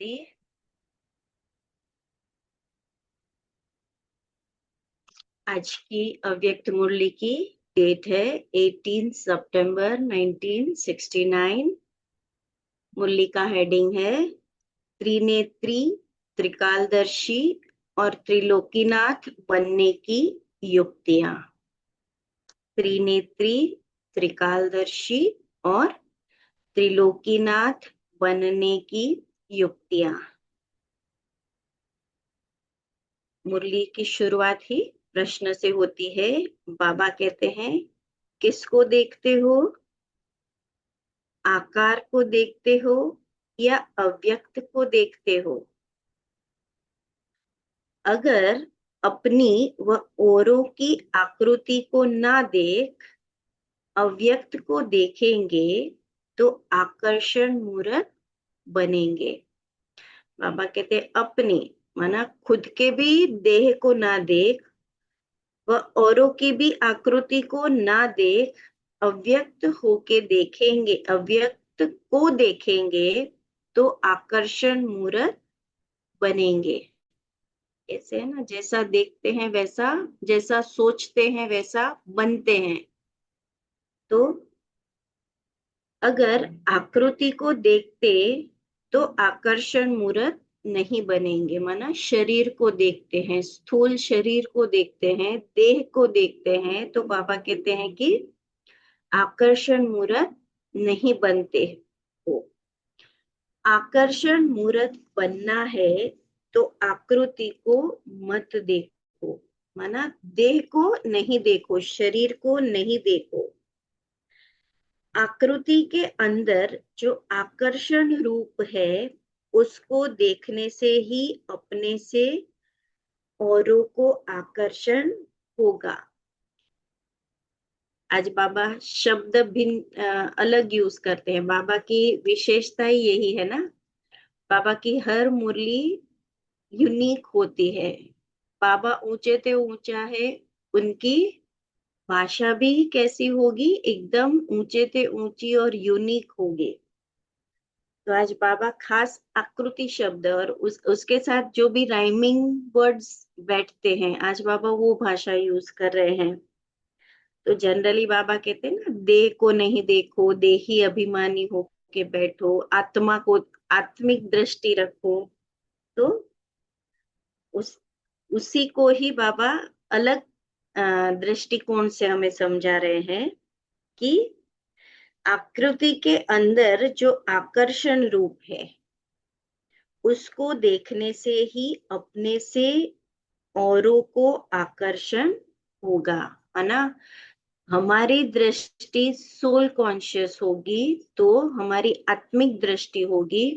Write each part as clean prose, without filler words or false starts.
शांति। आज की अव्यक्त मुरली की डेट है 18 सितंबर 1969। मुरली का हेडिंग है त्रिनेत्री, त्रिकालदर्शी और त्रिलोकीनाथ बनने की युक्तियां। त्रिनेत्री, त्रिकालदर्शी और त्रिलोकीनाथ बनने की युक्तियां। मुरली की शुरुआत ही प्रश्न से होती है। बाबा कहते हैं, किसको देखते हो? आकार को देखते हो या अव्यक्त को देखते हो? अगर अपनी व औरों की आकृति को ना देख अव्यक्त को देखेंगे तो आकर्षण मूर्त बनेंगे। बाबा कहते अपनी माना खुद के भी देह को ना देख व औरों की भी आकृति को ना देख अव्यक्त होके देखेंगे, अव्यक्त को देखेंगे तो आकर्षण मूर्त बनेंगे। ऐसे है ना, जैसा देखते हैं वैसा, जैसा सोचते हैं वैसा बनते हैं। तो अगर आकृति को देखते तो आकर्षण मूर्त नहीं बनेंगे। माना शरीर को देखते हैं, स्थूल शरीर को देखते हैं, देह को देखते हैं तो बाबा कहते हैं कि आकर्षण मूर्त नहीं बनते हो। आकर्षण मूर्त बनना है तो आकृति को मत देखो। माना देह को नहीं देखो, शरीर को नहीं देखो। आकृति के अंदर जो आकर्षण रूप है उसको देखने से ही अपने से औरों को आकर्षण होगा। आज बाबा शब्द भिन्न अलग यूज करते हैं। बाबा की विशेषता ही यही है ना, बाबा की हर मुरली यूनिक होती है। बाबा ऊंचे ते ऊंचा है, उनकी भाषा भी कैसी होगी, एकदम ऊंचे ते ऊंची और यूनिक होगी। तो आज बाबा खास आकृति शब्द और उसके साथ जो भी राइमिंग वर्ड्स बैठते हैं, आज बाबा वो भाषा यूज कर रहे हैं। तो जनरली बाबा कहते हैं ना, देह को नहीं देखो, देही अभिमानी हो के बैठो, आत्मा को आत्मिक दृष्टि रखो। तो उस उसी को ही बाबा अलग दृष्टिकोण से हमें समझा रहे हैं कि आकृति के अंदर जो आकर्षण रूप है उसको देखने से ही अपने से औरों को आकर्षण होगा, है ना। हमारी दृष्टि सोल कॉन्शियस होगी तो हमारी आत्मिक दृष्टि होगी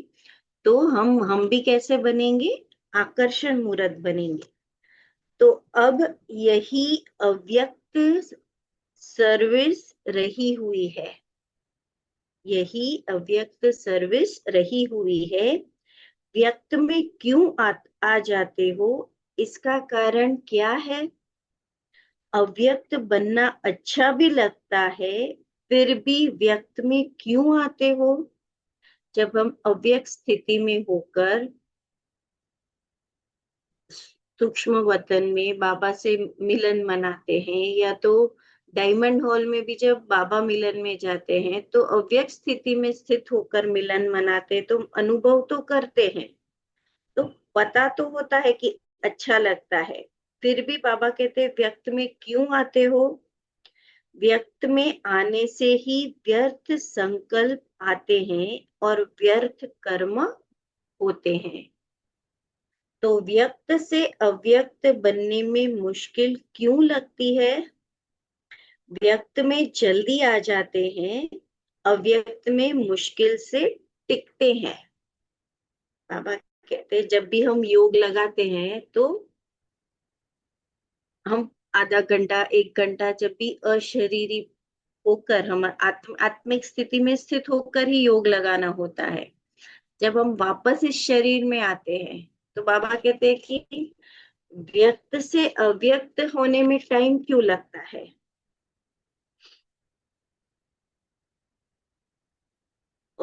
तो हम भी कैसे बनेंगे, आकर्षण मूर्त बनेंगे। तो अब यही अव्यक्त सर्विस रही हुई है, यही अव्यक्त सर्विस रही हुई है। व्यक्त में क्यों आ जाते हो, इसका कारण क्या है? अव्यक्त बनना अच्छा भी लगता है, फिर भी व्यक्त में क्यों आते हो? जब हम अव्यक्त स्थिति में होकर सूक्ष्म वतन में बाबा से मिलन मनाते हैं, या तो डायमंड हॉल में भी जब बाबा मिलन में जाते हैं तो अव्यक्त स्थिति में स्थित होकर मिलन मनाते हैं, तो अनुभव तो करते हैं, तो पता तो होता है कि अच्छा लगता है। फिर भी बाबा कहते व्यक्त में क्यों आते हो? व्यक्त में आने से ही व्यर्थ संकल्प आते हैं और व्यर्थ कर्म होते हैं। तो व्यक्त से अव्यक्त बनने में मुश्किल क्यों लगती है? व्यक्त में जल्दी आ जाते हैं, अव्यक्त में मुश्किल से टिकते हैं। बाबा कहते हैं जब भी हम योग लगाते हैं तो हम आधा घंटा 1 घंटा जब भी अशरीरी होकर हम आत्मिक स्थिति में स्थित होकर ही योग लगाना होता है। जब हम वापस इस शरीर में आते हैं तो बाबा कहते हैं कि व्यक्त से अव्यक्त होने में टाइम क्यों लगता है?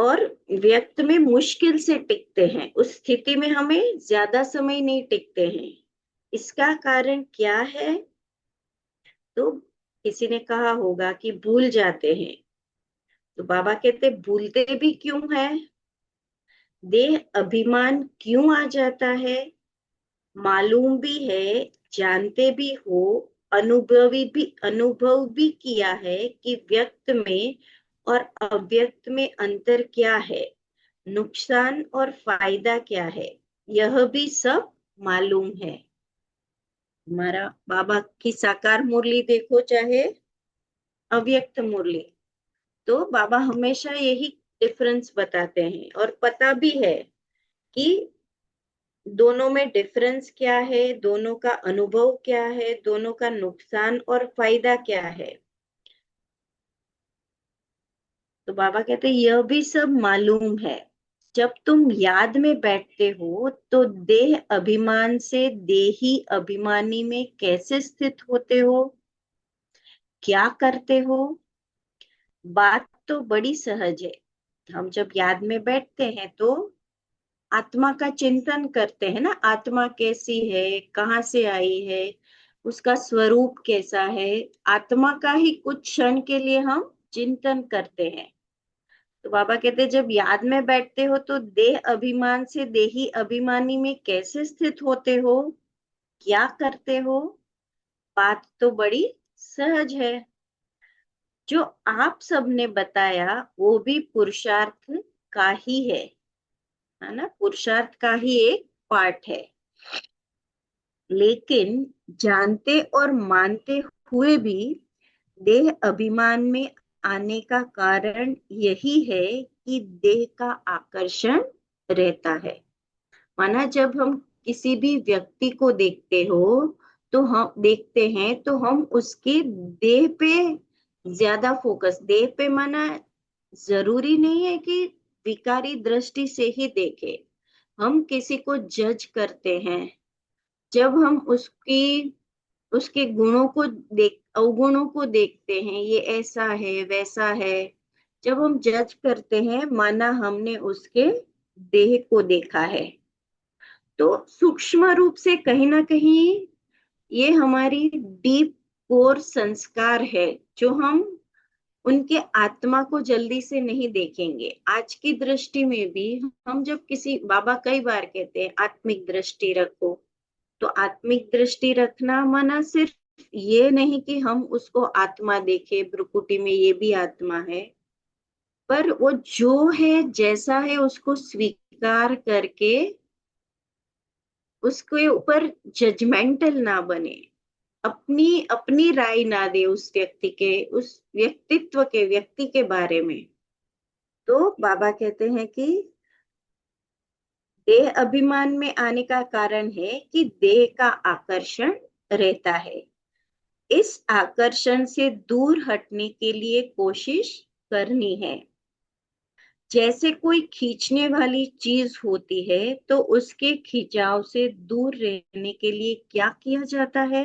और व्यक्त में मुश्किल से टिकते हैं, उस स्थिति में हमें ज्यादा समय नहीं टिकते हैं। इसका कारण क्या है? तो किसी ने कहा होगा कि भूल जाते हैं। तो बाबा कहते भूलते भी क्यों है? देह अभिमान क्यों आ जाता है? मालूम भी है, जानते भी हो, अनुभव भी किया है कि व्यक्त में और अव्यक्त में अंतर क्या है, नुकसान और फायदा क्या है, यह भी सब मालूम है। हमारा बाबा की साकार मुरली देखो चाहे अव्यक्त मुरली, तो बाबा हमेशा यही डिफरेंस बताते हैं और पता भी है कि दोनों में डिफरेंस क्या है, दोनों का अनुभव क्या है, दोनों का नुकसान और फायदा क्या है। तो बाबा कहते हैं यह भी सब मालूम है। जब तुम याद में बैठते हो तो देह अभिमान से देही अभिमानी में कैसे स्थित होते हो, क्या करते हो? बात तो बड़ी सहज है। हम जब याद में बैठते हैं तो आत्मा का चिंतन करते हैं ना, आत्मा कैसी है, कहाँ से आई है, उसका स्वरूप कैसा है, आत्मा का ही कुछ क्षण के लिए हम चिंतन करते हैं। तो बाबा कहते हैं जब याद में बैठते हो तो देह अभिमान से देही अभिमानी में कैसे स्थित होते हो, क्या करते हो? बात तो बड़ी सहज है। जो आप सबने बताया वो भी पुरुषार्थ का ही है ना, पुरुषार्थ का ही एक पार्ट है। लेकिन जानते और मानते हुए भी देह अभिमान में आने का कारण यही है कि देह का आकर्षण रहता है। माना जब हम किसी भी व्यक्ति को देखते हैं तो हम उसके देह पे ज्यादा फोकस, देह पे माना जरूरी नहीं है कि विकारी दृष्टि से ही देखें। हम किसी को जज करते हैं जब हम उसके गुणों को अवगुणों को देखते हैं, ये ऐसा है वैसा है। जब हम जज करते हैं माना हमने उसके देह को देखा है। तो सूक्ष्म रूप से कहीं ना कहीं ये हमारी डीप कोर संस्कार है, जो हम उनके आत्मा को जल्दी से नहीं देखेंगे। आज की दृष्टि में भी हम जब किसी, बाबा कई बार कहते हैं आत्मिक दृष्टि रखो, तो आत्मिक दृष्टि रखना माना सिर्फ ये नहीं कि हम उसको आत्मा देखे, भ्रुकुटी में ये भी आत्मा है, पर वो जो है जैसा है उसको स्वीकार करके उसके ऊपर जजमेंटल ना बने, अपनी अपनी राय ना दे उस व्यक्ति के, उस व्यक्तित्व के, व्यक्ति के बारे में। तो बाबा कहते हैं कि देह अभिमान में आने का कारण है कि देह का आकर्षण रहता है। इस आकर्षण से दूर हटने के लिए कोशिश करनी है। जैसे कोई खींचने वाली चीज होती है तो उसके खिंचाव से दूर रहने के लिए क्या किया जाता है?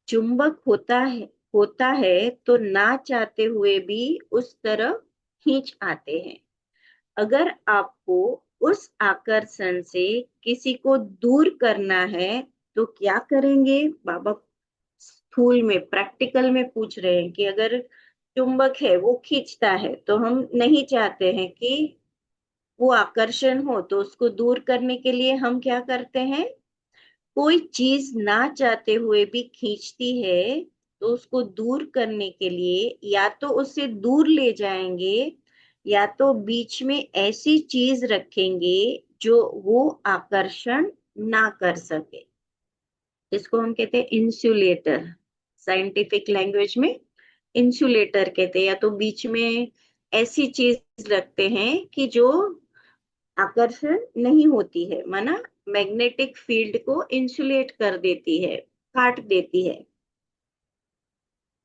चुंबक होता है तो ना चाहते हुए भी उस तरफ खींच आते हैं। अगर आपको उस आकर्षण से किसी को दूर करना है तो क्या करेंगे? बाबा स्कूल में प्रैक्टिकल में पूछ रहे हैं कि अगर चुंबक है वो खींचता है तो हम नहीं चाहते हैं कि वो आकर्षण हो, तो उसको दूर करने के लिए हम क्या करते हैं? कोई चीज ना चाहते हुए भी खींचती है तो उसको दूर करने के लिए या तो उससे दूर ले जाएंगे या तो बीच में ऐसी चीज रखेंगे जो वो आकर्षण ना कर सके। इसको हम कहते हैं इंसुलेटर, साइंटिफिक लैंग्वेज में इंसुलेटर कहते हैं। या तो बीच में ऐसी चीज रखते हैं कि जो आकर्षण नहीं होती है, माना मैग्नेटिक फील्ड को इंसुलेट कर देती है, काट देती है।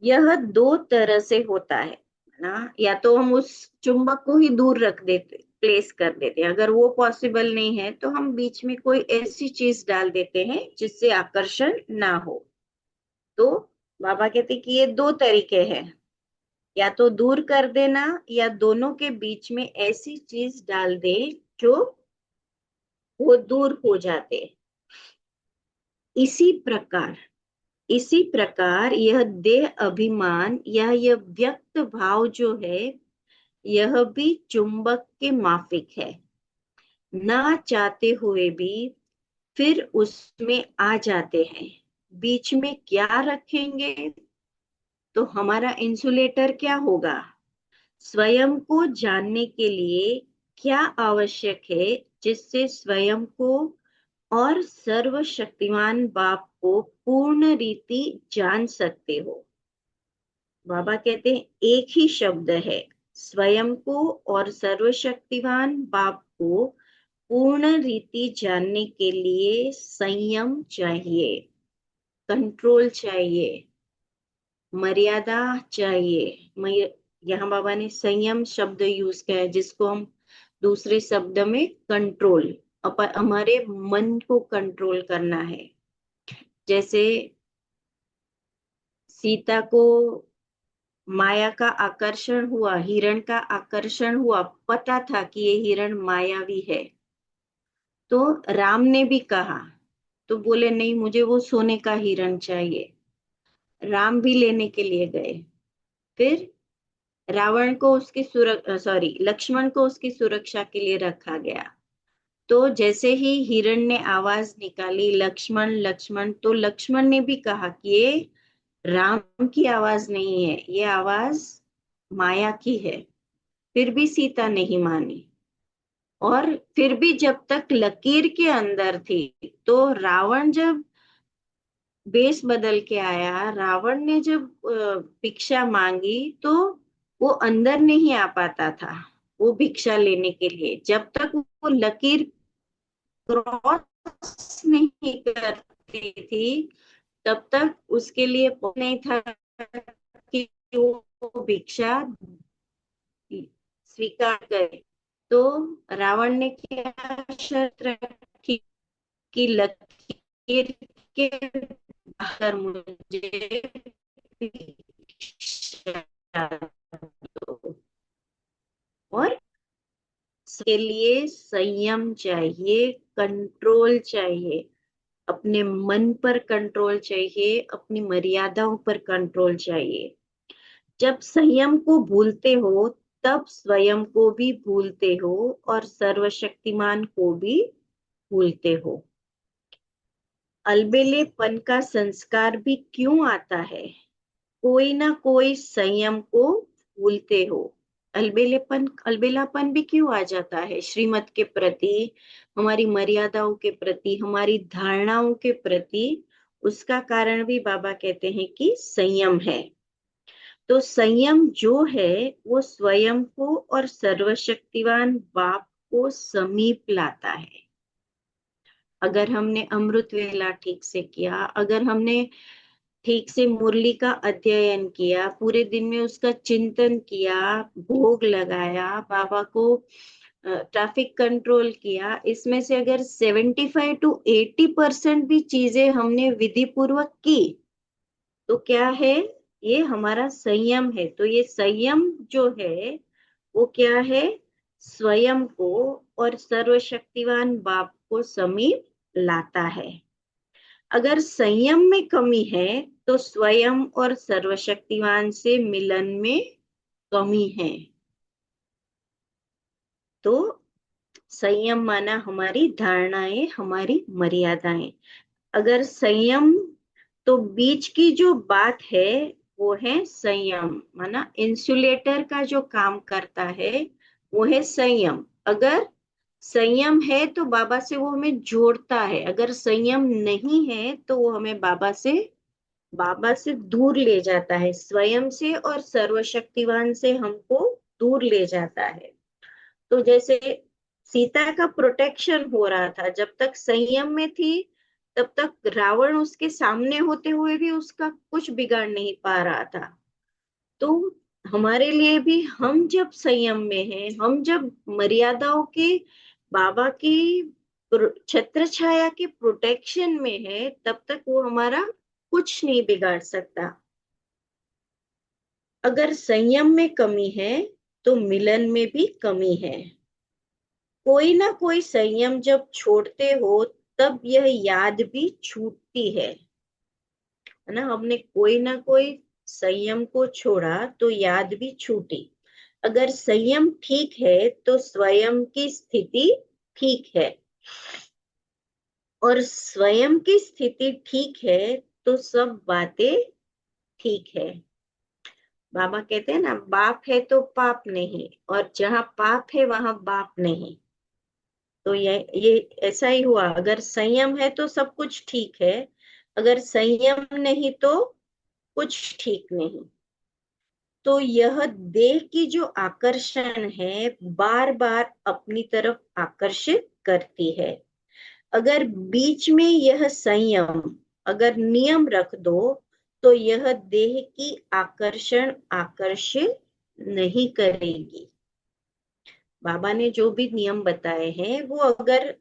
यह दो तरह से होता है ना, या तो हम उस चुंबक को ही दूर रख देते, प्लेस कर देते हैं। अगर वो पॉसिबल नहीं है तो हम बीच में कोई ऐसी चीज डाल देते हैं जिससे आकर्षण ना हो। तो बाबा कहते कि ये दो तरीके हैं। या तो दूर कर देना या दोनों के बीच में ऐसी चीज डाल दे जो वो दूर हो जाते। इसी प्रकार इसी प्रकार यह देह अभिमान या यह व्यक्त भाव जो है, यह भी चुंबक के माफिक है। ना चाहते हुए भी फिर उसमें आ जाते हैं। बीच में क्या रखेंगे? तो हमारा इंसुलेटर क्या होगा? स्वयं को जानने के लिए क्या आवश्यक है जिससे स्वयं को और सर्वशक्तिमान बाप को पूर्ण रीति जान सकते हो? बाबा कहते हैं एक ही शब्द है, स्वयं को और सर्वशक्तिमान बाप को पूर्ण रीति जानने के लिए संयम चाहिए, कंट्रोल चाहिए, मर्यादा चाहिए। यहाँ बाबा ने संयम शब्द यूज किया है, जिसको हम दूसरे शब्द में कंट्रोल, हमारे मन को कंट्रोल करना है। जैसे सीता को माया का आकर्षण हुआ, हिरण का आकर्षण हुआ, पता था कि ये हिरण मायावी है, तो राम ने भी कहा, तो बोले नहीं मुझे वो सोने का हिरण चाहिए। राम भी लेने के लिए गए। फिर रावण को उसकी लक्ष्मण को उसकी सुरक्षा के लिए रखा गया। तो जैसे ही हिरण ने आवाज निकाली, लक्ष्मण लक्ष्मण, तो लक्ष्मण ने भी कहा कि ये राम की आवाज नहीं है, ये आवाज माया की है। फिर भी सीता नहीं मानी। और फिर भी जब तक लकीर के अंदर थी, तो रावण जब वेश बदल के आया, रावण ने जब भिक्षा मांगी, तो वो अंदर नहीं आ पाता था वो भिक्षा लेने के लिए, जब तक वो लकीर क्रॉस नहीं करती थी, तब तक उसके लिए नहीं था कि वो भिक्षा स्वीकार करे। तो रावण ने क्या शर्त रखी कि लकीर के बाहर मुझे भिक्षा दो। और इसके लिए संयम चाहिए, कंट्रोल चाहिए, अपने मन पर कंट्रोल चाहिए, अपनी मर्यादाओं पर कंट्रोल चाहिए। जब संयम को भूलते हो, तब स्वयं को भी भूलते हो और सर्वशक्तिमान को भी भूलते हो। अलबेलेपन का संस्कार भी क्यों आता है? कोई ना कोई संयम को भूलते हो। अलबेलापन भी क्यों आ जाता है? श्रीमत के प्रति, हमारी मर्यादाओं के प्रति, हमारी धारणाओं के प्रति। उसका कारण भी बाबा कहते हैं कि संयम है। तो संयम जो है वो स्वयं को और सर्वशक्तिवान बाप को समीप लाता है। अगर हमने अमृत वेला ठीक से किया, अगर हमने ठीक से मुरली का अध्ययन किया, पूरे दिन में उसका चिंतन किया, भोग लगाया, बाबा को ट्रैफिक कंट्रोल किया, इसमें से अगर 75 to 80% भी चीजें हमने विधि पूर्वक की, तो क्या है? ये हमारा संयम है। तो ये संयम जो है वो क्या है? स्वयं को और सर्वशक्तिवान बाप को समीप लाता है। अगर संयम में कमी है, तो स्वयं और सर्वशक्तिवान से मिलन में कमी है। तो संयम माना हमारी धारणाएं, हमारी मर्यादाएं। अगर संयम, तो बीच की जो बात है वो है संयम, माना इंसुलेटर का जो काम करता है वो है संयम। अगर संयम है तो बाबा से वो हमें जोड़ता है, अगर संयम नहीं है तो वो हमें बाबा से दूर ले जाता है, स्वयं से और सर्वशक्तिवान से हमको दूर ले जाता है। तो जैसे सीता का प्रोटेक्शन हो रहा था, जब तक संयम में थी, तब तक रावण उसके सामने होते हुए भी उसका कुछ बिगाड़ नहीं पा रहा था। तो हमारे लिए भी, हम जब संयम में हैं, हम जब मर्यादाओं के, बाबा की छत्र छाया के प्रोटेक्शन में है, तब तक वो हमारा कुछ नहीं बिगाड़ सकता। अगर संयम में कमी है तो मिलन में भी कमी है। कोई ना कोई संयम जब छोड़ते हो तब यह याद भी छूटती है ना। हमने कोई ना कोई संयम को छोड़ा तो याद भी छूटी। अगर संयम ठीक है तो स्वयं की स्थिति ठीक है, और स्वयं की स्थिति ठीक है तो सब बातें ठीक है। बाबा कहते हैं ना, बाप है तो पाप नहीं, और जहां पाप है वहां बाप नहीं। तो ये ऐसा ही हुआ। अगर संयम है तो सब कुछ ठीक है, अगर संयम नहीं तो कुछ ठीक नहीं। तो यह देह की जो आकर्षण है बार बार अपनी तरफ आकर्षित करती है। अगर बीच में यह संयम, अगर नियम रख दो तो यह देह की आकर्षण आकर्षित नहीं करेगी। बाबा ने जो भी नियम बताए हैं वो अगर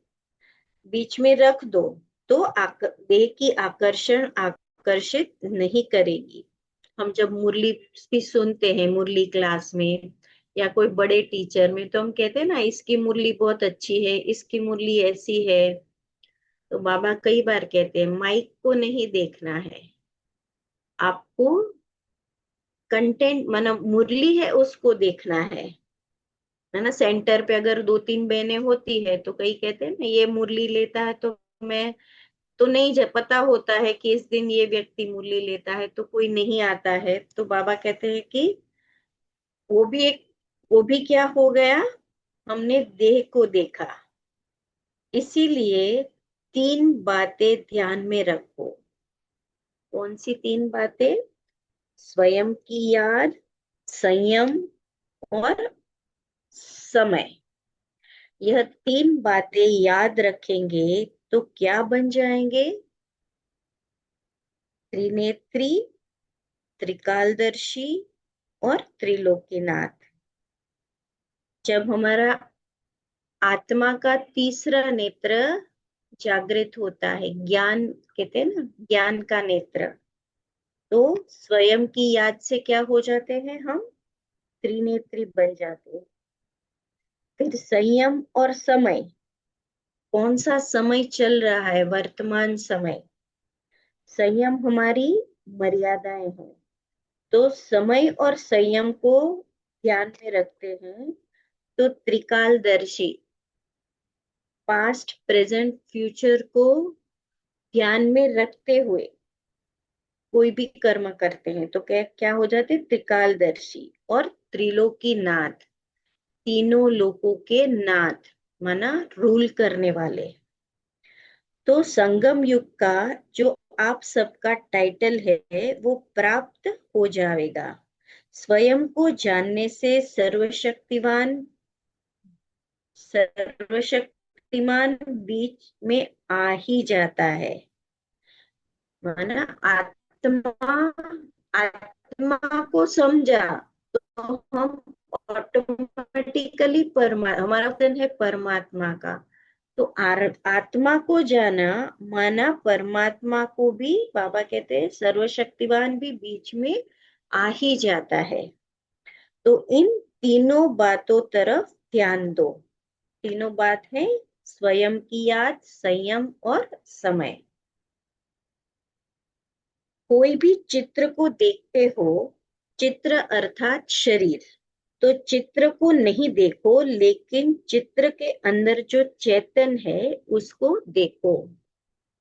बीच में रख दो तो देह की आकर्षण आकर्षित नहीं करेगी। हम जब मुरली भी सुनते हैं मुरली क्लास में या कोई बड़े टीचर में, तो हम कहते हैं ना, इसकी मुरली बहुत अच्छी है, इसकी मुरली ऐसी है। तो बाबा कई बार कहते हैं माइक को नहीं देखना है, आपको कंटेंट मतलब मुरली है उसको देखना है ना। सेंटर पे अगर दो तीन बहनें होती है तो कई कहते हैं ना ये मुरली लेता है तो मैं तो नहीं पता होता है कि इस दिन ये व्यक्ति मुरली लेता है, तो कोई नहीं आता है। तो बाबा कहते हैं कि वो भी क्या हो गया, हमने देह को देखा। इसीलिए तीन बातें ध्यान में रखो। कौन सी तीन बातें? स्वयं की याद, संयम और समय। यह तीन बातें याद रखेंगे तो क्या बन जाएंगे? त्रिनेत्री, त्रिकालदर्शी और त्रिलोकीनाथ। जब हमारा आत्मा का तीसरा नेत्र जागृत होता है, ज्ञान कहते हैं ना, ज्ञान का नेत्र, तो स्वयं की याद से क्या हो जाते हैं हम? त्रिनेत्री बन जाते हैं। फिर संयम और समय, कौन सा समय चल रहा है? वर्तमान समय। संयम हमारी मर्यादाएं हैं, तो समय और संयम को ध्यान में रखते हैं तो त्रिकालदर्शी, पास्ट प्रेजेंट फ्यूचर को ध्यान में रखते हुए कोई भी कर्म करते हैं तो क्या क्या हो जाते हैं? त्रिकालदर्शी। और त्रिलोकीनाथ, तीनों लोकों के नाथ, माना रूल करने वाले। तो संगम युग का जो आप सबका टाइटल है वो प्राप्त हो जाएगा। स्वयं को जानने से सर्वशक्तिमान बीच में आ ही जाता है। माना आत्मा, आत्मा को समझा तो हम ऑटोमेटिकली हमारा वचन है परमात्मा का। तो आत्मा को जाना माना परमात्मा को भी, बाबा कहते हैं सर्वशक्तिवान भी बीच में आ ही जाता है। तो इन तीनों बातों तरफ ध्यान दो। तीनों बात है स्वयं की याद, संयम और समय। कोई भी चित्र को देखते हो, चित्र अर्थात शरीर, तो चित्र को नहीं देखो लेकिन चित्र के अंदर जो चेतन है उसको देखो।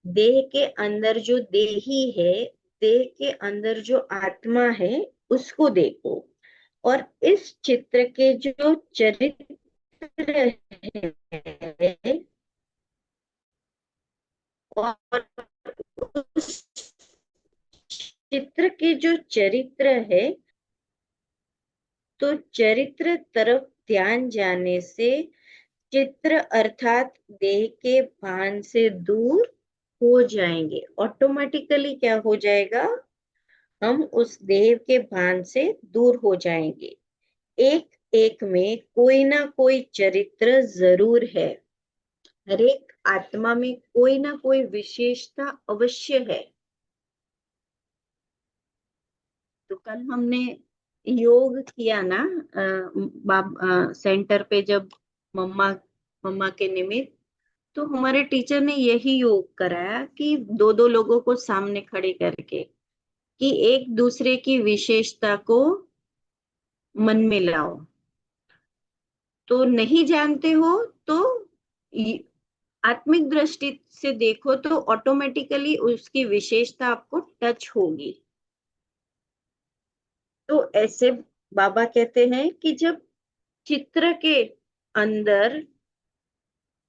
देह के अंदर जो देही है, देह के अंदर जो आत्मा है उसको देखो। और इस चित्र के जो चरित्र है और उस चित्र के जो चरित्र है, तो चरित्र तरफ ध्यान जाने से चित्र अर्थात देह के भान से दूर हो जाएंगे। ऑटोमेटिकली क्या हो जाएगा? हम उस देह के भान से दूर हो जाएंगे। एक एक में कोई ना कोई चरित्र जरूर है। हर एक आत्मा में कोई ना कोई विशेषता अवश्य है। तो कल हमने योग किया ना, सेंटर पे जब मम्मा मम्मा के निमित्त, तो हमारे टीचर ने यही योग कराया कि दो दो लोगों को सामने खड़े करके कि एक दूसरे की विशेषता को मन में लाओ। तो नहीं जानते हो तो य- आत्मिक दृष्टि से देखो तो ऑटोमेटिकली उसकी विशेषता आपको टच होगी। तो ऐसे बाबा कहते हैं कि जब चित्र के अंदर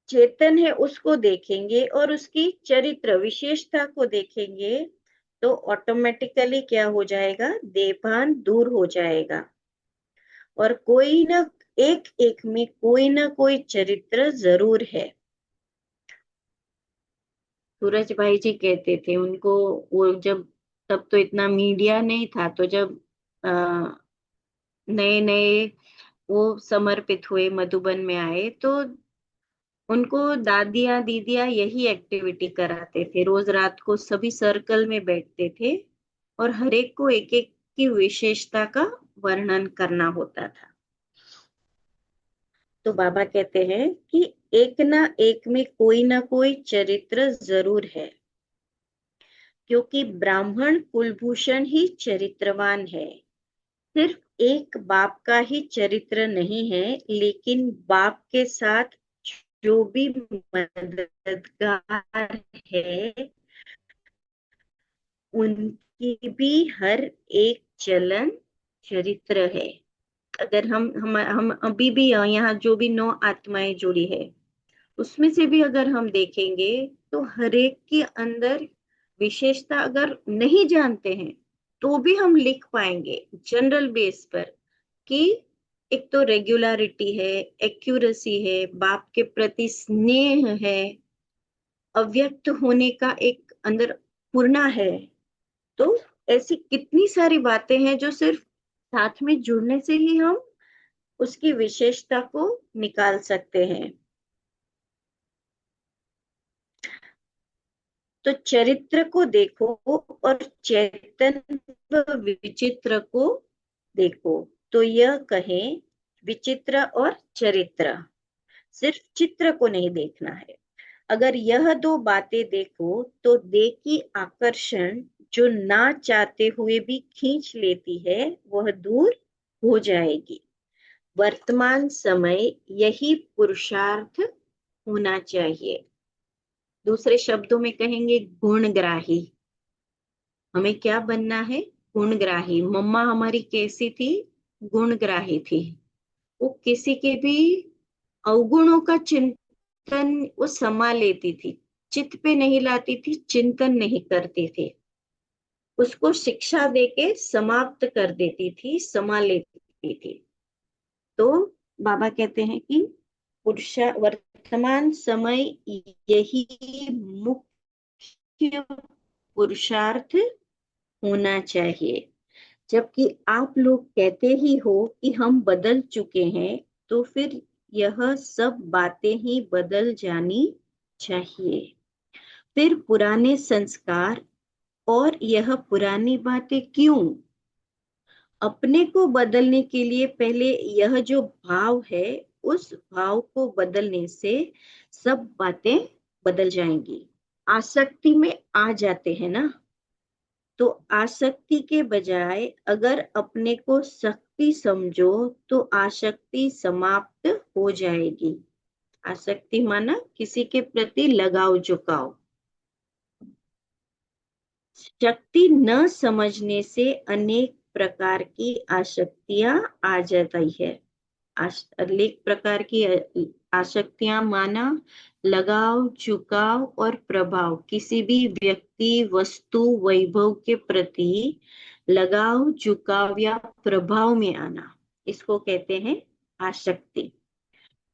चेतन है उसको देखेंगे और उसकी चरित्र विशेषता को देखेंगे, तो ऑटोमेटिकली क्या हो जाएगा, देभान दूर हो जाएगा। और कोई ना एक एक में कोई ना कोई चरित्र जरूर है। सूरज भाई जी कहते थे उनको, वो जब, तब तो इतना मीडिया नहीं था, तो जब नए नए वो समर्पित हुए, मधुबन में आए, तो उनको दादियाँ दीदियाँ यही एक्टिविटी कराते थे। रोज रात को सभी सर्कल में बैठते थे और हर एक को एक एक की विशेषता का वर्णन करना होता था। तो बाबा कहते हैं कि एक ना एक में कोई ना कोई चरित्र जरूर है, क्योंकि ब्राह्मण कुलभूषण ही चरित्रवान है। सिर्फ एक बाप का ही चरित्र नहीं है, लेकिन बाप के साथ जो भी मददगार है, उनकी भी हर एक चलन चरित्र है। अगर हम अभी भी यहाँ जो भी 9 आत्माएं जुड़ी है, उसमें से भी अगर हम देखेंगे तो हर एक के अंदर विशेषता अगर नहीं जानते हैं तो भी हम लिख पाएंगे जनरल बेस पर कि एक तो रेगुलरिटी है, एक्यूरेसी है, बाप के प्रति स्नेह है, अव्यक्त होने का एक अंदर पूर्णा है। तो ऐसी कितनी सारी बातें हैं जो सिर्फ साथ में जुड़ने से ही हम उसकी विशेषता को निकाल सकते हैं। तो चरित्र को देखो और चेतन व विचित्र को देखो। तो यह कहें विचित्र और चरित्र, सिर्फ चित्र को नहीं देखना है। अगर यह दो बातें देखो तो देह की आकर्षण जो ना चाहते हुए भी खींच लेती है, वह दूर हो जाएगी। वर्तमान समय यही पुरुषार्थ होना चाहिए। दूसरे शब्दों में कहेंगे गुणग्राही। हमें क्या बनना है, गुणग्राही। मम्मा हमारी कैसी थी, गुणग्राही थी। वो किसी के भी अवगुणों का चिंतन वो समा लेती थी, चित्त पे नहीं लाती थी, चिंतन नहीं करती थी, उसको शिक्षा देके समाप्त कर देती थी, समा लेती थी। तो बाबा कहते हैं कि पुरुषा वर्तमान समय यही मुख्य पुरुषार्थ होना चाहिए। जबकि आप लोग कहते ही हो कि हम बदल चुके हैं, तो फिर यह सब बातें ही बदल जानी चाहिए। फिर पुराने संस्कार और यह पुरानी बातें क्यों? अपने को बदलने के लिए पहले यह जो भाव है, उस भाव को बदलने से सब बातें बदल जाएंगी। आसक्ति में आ जाते हैं ना, तो आसक्ति के बजाय अगर अपने को शक्ति समझो तो आसक्ति समाप्त हो जाएगी। आसक्ति माना किसी के प्रति लगाव झुकाव। शक्ति न समझने से अनेक प्रकार की आसक्तियां आ जाती है। अनेक प्रकार की आसक्तियां माना लगाव, झुकाव और प्रभाव। किसी भी व्यक्ति, वस्तु, वैभव के प्रति लगाव, झुकाव या प्रभाव में आना, इसको कहते हैं आसक्ति।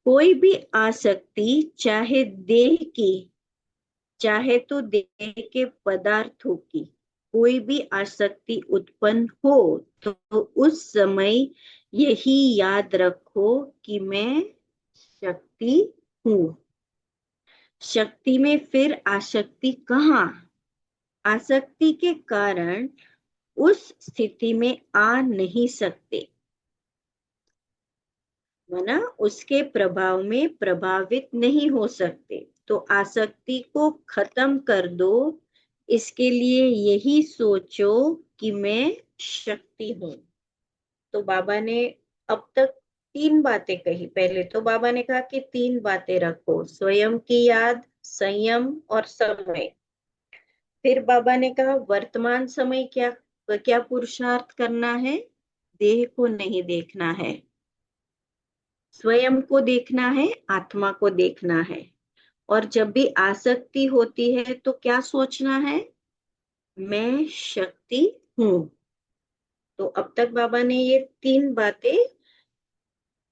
कोई भी आसक्ति, चाहे देह की, चाहे तो देह के पदार्थों की, कोई भी आसक्ति उत्पन्न हो तो उस समय यही याद रखो कि मैं शक्ति हूं। शक्ति में फिर आसक्ति कहाँ? आसक्ति के कारण उस स्थिति में आ नहीं सकते, माना उसके प्रभाव में प्रभावित नहीं हो सकते। तो आसक्ति को खत्म कर दो, इसके लिए यही सोचो कि मैं शक्ति हूं। तो बाबा ने अब तक तीन बातें कही। पहले तो बाबा ने कहा कि तीन बातें रखो, स्वयं की याद, संयम और समय। फिर बाबा ने कहा वर्तमान समय क्या क्या पुरुषार्थ करना है, देह को नहीं देखना है, स्वयं को देखना है, आत्मा को देखना है। और जब भी आसक्ति होती है तो क्या सोचना है, मैं शक्ति हूं। तो अब तक बाबा ने ये तीन बातें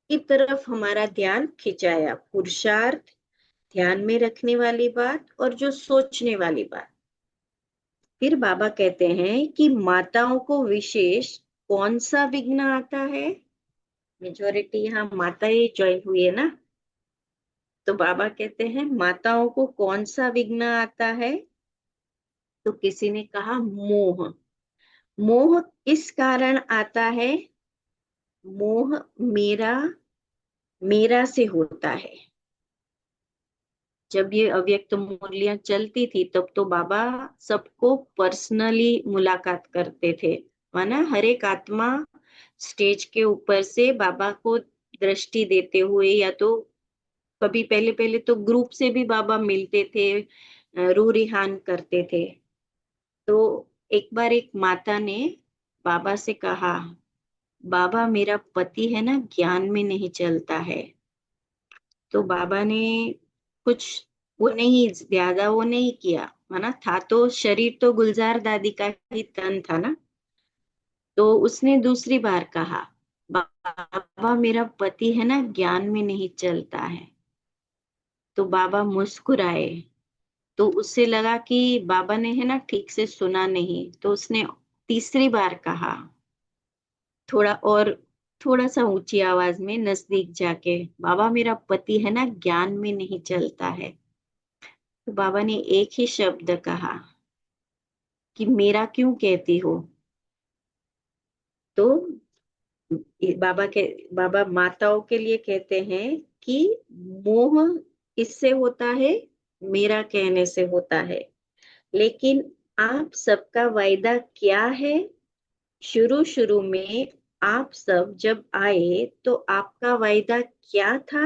की तरफ हमारा ध्यान खिंचाया, पुरुषार्थ, ध्यान में रखने वाली बात और जो सोचने वाली बात। फिर बाबा कहते हैं कि माताओं को विशेष कौन सा विघ्न आता है। मेजोरिटी यहाँ माताएं ज्वाइन हुई है ना। तो बाबा कहते हैं माताओं को कौन सा विघ्न आता है। तो किसी ने कहा मोह। मोह किस कारण आता है, मोह मेरा मेरा से होता है। जब ये अव्यक्त मूर्तियां चलती थी तब तो बाबा सबको पर्सनली मुलाकात करते थे, माना हर एक आत्मा स्टेज के ऊपर से बाबा को दृष्टि देते हुए, या तो कभी पहले पहले तो ग्रुप से भी बाबा मिलते थे, रू रिहान करते थे। तो एक बार एक माता ने बाबा से कहा, बाबा मेरा पति है ना ज्ञान में नहीं चलता है। तो बाबा ने कुछ वो नहीं ज्यादा वो नहीं किया, माना था तो शरीर तो गुलजार दादी का ही तन था ना। तो उसने दूसरी बार कहा, बाबा मेरा पति है ना ज्ञान में नहीं चलता है। तो बाबा मुस्कुराए। तो उससे लगा कि बाबा ने है ना ठीक से सुना नहीं, तो उसने तीसरी बार कहा, थोड़ा और थोड़ा सा ऊंची आवाज में नजदीक जाके, बाबा मेरा पति है ना ज्ञान में नहीं चलता है। तो बाबा ने एक ही शब्द कहा कि मेरा क्यों कहती हो। तो बाबा माताओं के लिए कहते हैं कि मोह किससे होता है, मेरा कहने से होता है। लेकिन आप सबका वायदा क्या है, शुरू शुरू में आप सब जब आए तो आपका वायदा क्या था,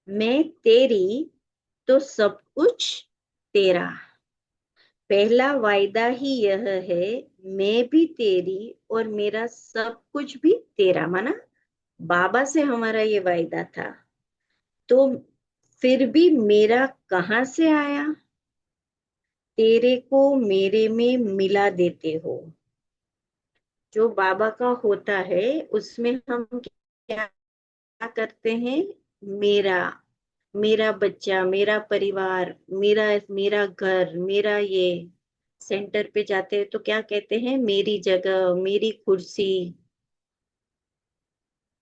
मैं तेरी तो सब कुछ तेरा। पहला वायदा ही यह है, मैं भी तेरी और मेरा सब कुछ भी तेरा, माना बाबा से हमारा ये वायदा था। तो फिर भी मेरा कहाँ से आया, तेरे को मेरे में मिला देते हो। जो बाबा का होता है उसमें हम क्या करते हैं, मेरा मेरा बच्चा, मेरा परिवार, मेरा मेरा घर, मेरा ये। सेंटर पे जाते हैं तो क्या कहते हैं, मेरी जगह, मेरी कुर्सी।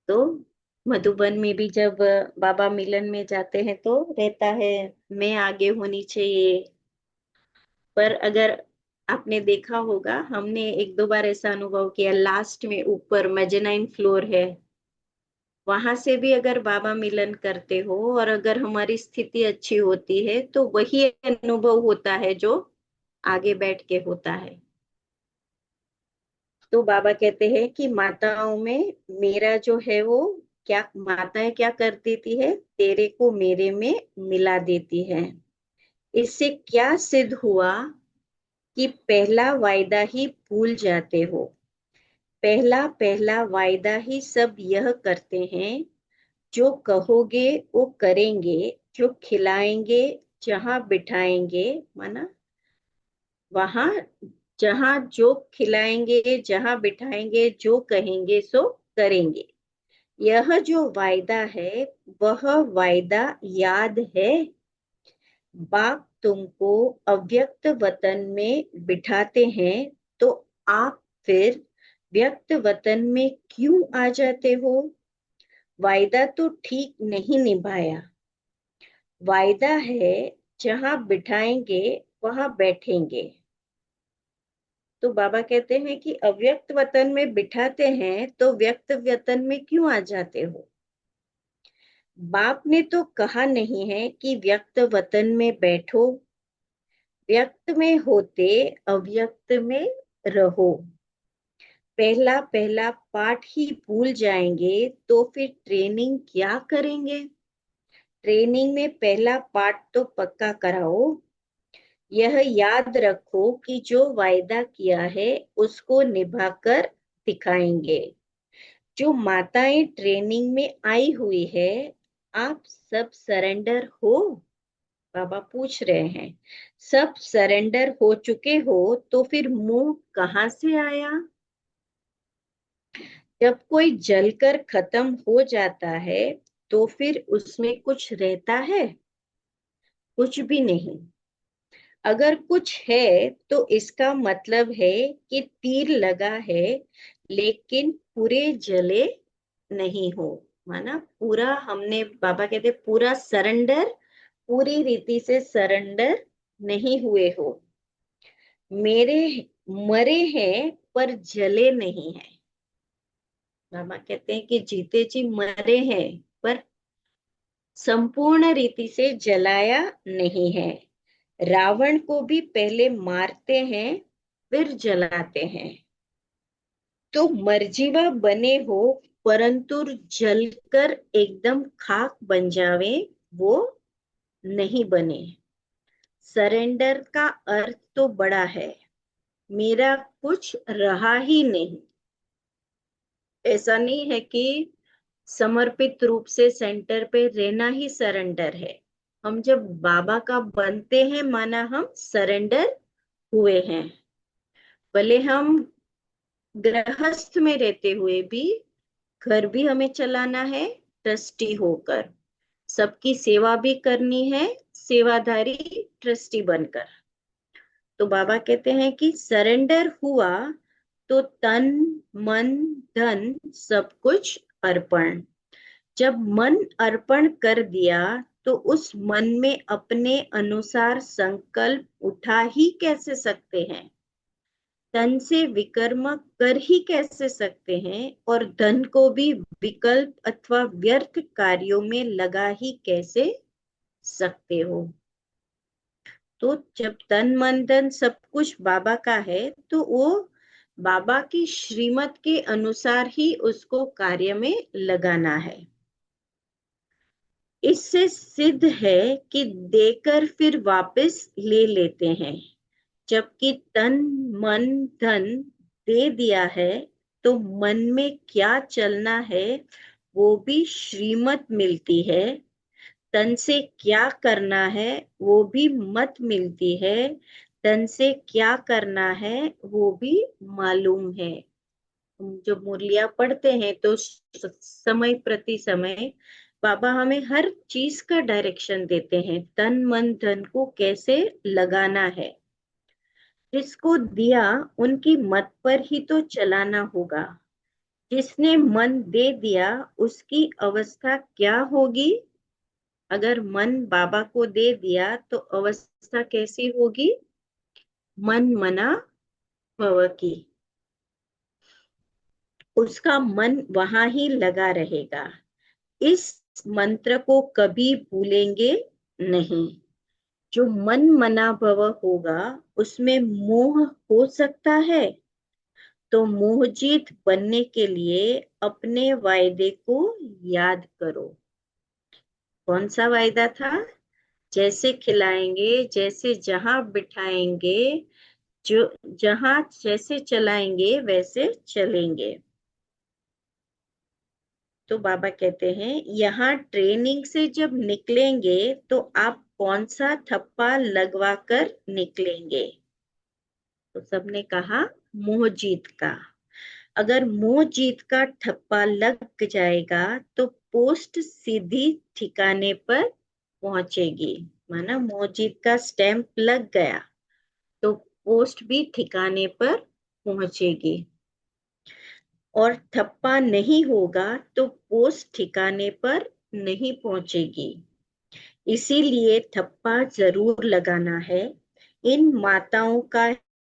तो मधुबन में भी जब बाबा मिलन में जाते हैं तो रहता है, मैं आगे होनी चाहिए। पर अगर आपने देखा होगा, हमने एक दो बार ऐसा अनुभव किया, लास्ट में ऊपर मेजेनाइन फ्लोर है, वहां से भी अगर बाबा मिलन करते हो और अगर हमारी स्थिति अच्छी होती है तो वही अनुभव होता है जो आगे बैठ के होता है। तो बाबा कहते हैं कि माताओं में मेरा जो है वो क्या, माताएं क्या कर देती है, तेरे को मेरे में मिला देती है। इससे क्या सिद्ध हुआ कि पहला वायदा ही भूल जाते हो। पहला पहला वायदा ही सब यह करते हैं, जो कहोगे वो करेंगे, जो खिलाएंगे, जहां बिठाएंगे, माना वहां, जहां जो खिलाएंगे, जहां बिठाएंगे, जो कहेंगे सो करेंगे। यह जो वायदा है वह वायदा याद है। बाप तुमको अव्यक्त वतन में बिठाते हैं तो आप फिर व्यक्त वतन में क्यों आ जाते हो। वायदा तो ठीक नहीं निभाया। वायदा है जहां बिठाएंगे वहां बैठेंगे। तो बाबा कहते हैं कि अव्यक्त वतन में बिठाते हैं तो व्यक्त वतन में क्यों आ जाते हो? बाप ने तो कहा नहीं है कि व्यक्त वतन में बैठो, व्यक्त में होते अव्यक्त में रहो। पहला पहला पाठ ही भूल जाएंगे तो फिर ट्रेनिंग क्या करेंगे? ट्रेनिंग में पहला पाठ तो पक्का कराओ। यह याद रखो कि जो वायदा किया है उसको निभाकर दिखाएंगे। जो माताएं ट्रेनिंग में आई हुई है, आप सब सरेंडर हो? बाबा पूछ रहे हैं। सब सरेंडर हो चुके हो तो फिर मुंह कहां से आया? जब कोई जलकर खत्म हो जाता है तो फिर उसमें कुछ रहता है? कुछ भी नहीं। अगर कुछ है तो इसका मतलब है कि तीर लगा है लेकिन पूरे जले नहीं हो। माना पूरा, हमने, बाबा कहते पूरा सरेंडर, पूरी रीति से सरेंडर नहीं हुए हो। मेरे मरे हैं पर जले नहीं है। बाबा कहते हैं कि जीते जी मरे हैं पर संपूर्ण रीति से जलाया नहीं है। रावण को भी पहले मारते हैं फिर जलाते हैं। तो मर्जीवा बने हो परंतु जलकर एकदम खाक बन जावे, वो नहीं बने। सरेंडर का अर्थ तो बड़ा है। मेरा कुछ रहा ही नहीं। ऐसा नहीं है कि समर्पित रूप से सेंटर पे रहना ही सरेंडर है। हम जब बाबा का बनते हैं माना हम सरेंडर हुए हैं। भले हम गृहस्थ में रहते हुए भी घर भी हमें चलाना है ट्रस्टी होकर, सबकी सेवा भी करनी है सेवाधारी ट्रस्टी बनकर। तो बाबा कहते हैं कि सरेंडर हुआ तो तन मन धन सब कुछ अर्पण। जब मन अर्पण कर दिया तो उस मन में अपने अनुसार संकल्प उठा ही कैसे सकते हैं? तन से विकर्म कर ही कैसे सकते हैं और धन को भी विकल्प अथवा व्यर्थ कार्यों में लगा ही कैसे सकते हो? तो जब तन मन धन सब कुछ बाबा का है तो वो बाबा की श्रीमत के अनुसार ही उसको कार्य में लगाना है। इससे सिद्ध है कि देकर फिर वापस ले लेते हैं। जबकि तन मन धन दे दिया है तो मन में क्या चलना है वो भी श्रीमत मिलती है। तन से क्या करना है वो भी मत मिलती है। तन से क्या करना है वो भी मालूम है। हम जब मुरलियां पढ़ते हैं तो समय प्रति समय बाबा हमें हर चीज का डायरेक्शन देते हैं, तन मन धन को कैसे लगाना है। जिसको दिया उनकी मत पर ही तो चलाना होगा। जिसने मन दे दिया उसकी अवस्था क्या होगी? अगर मन बाबा को दे दिया तो अवस्था कैसी होगी? मन मना भव की। उसका मन वहां ही लगा रहेगा। इस मंत्र को कभी भूलेंगे नहीं। जो मन मना भव होगा उसमें मोह हो सकता है। तो मोहजीत बनने के लिए अपने वायदे को याद करो। कौन सा वायदा था? जैसे खिलाएंगे, जैसे जहां बिठाएंगे, जो जहां जैसे चलाएंगे वैसे चलेंगे। तो बाबा कहते हैं यहाँ ट्रेनिंग से जब निकलेंगे तो आप कौन सा थप्पा लगवा कर निकलेंगे? तो सबने कहा मोहजीत का। अगर मोहजीत का ठप्पा लग जाएगा तो पोस्ट सीधी ठिकाने पर पहुंचेगी। माना मोहजीत का स्टैंप लग गया तो पोस्ट भी ठिकाने पर पहुंचेगी। और ठप्पा नहीं होगा तो पोस्ट ठिकाने पर नहीं पहुंचेगी। इसीलिए ठप्पा जरूर लगाना है। इन माताओं का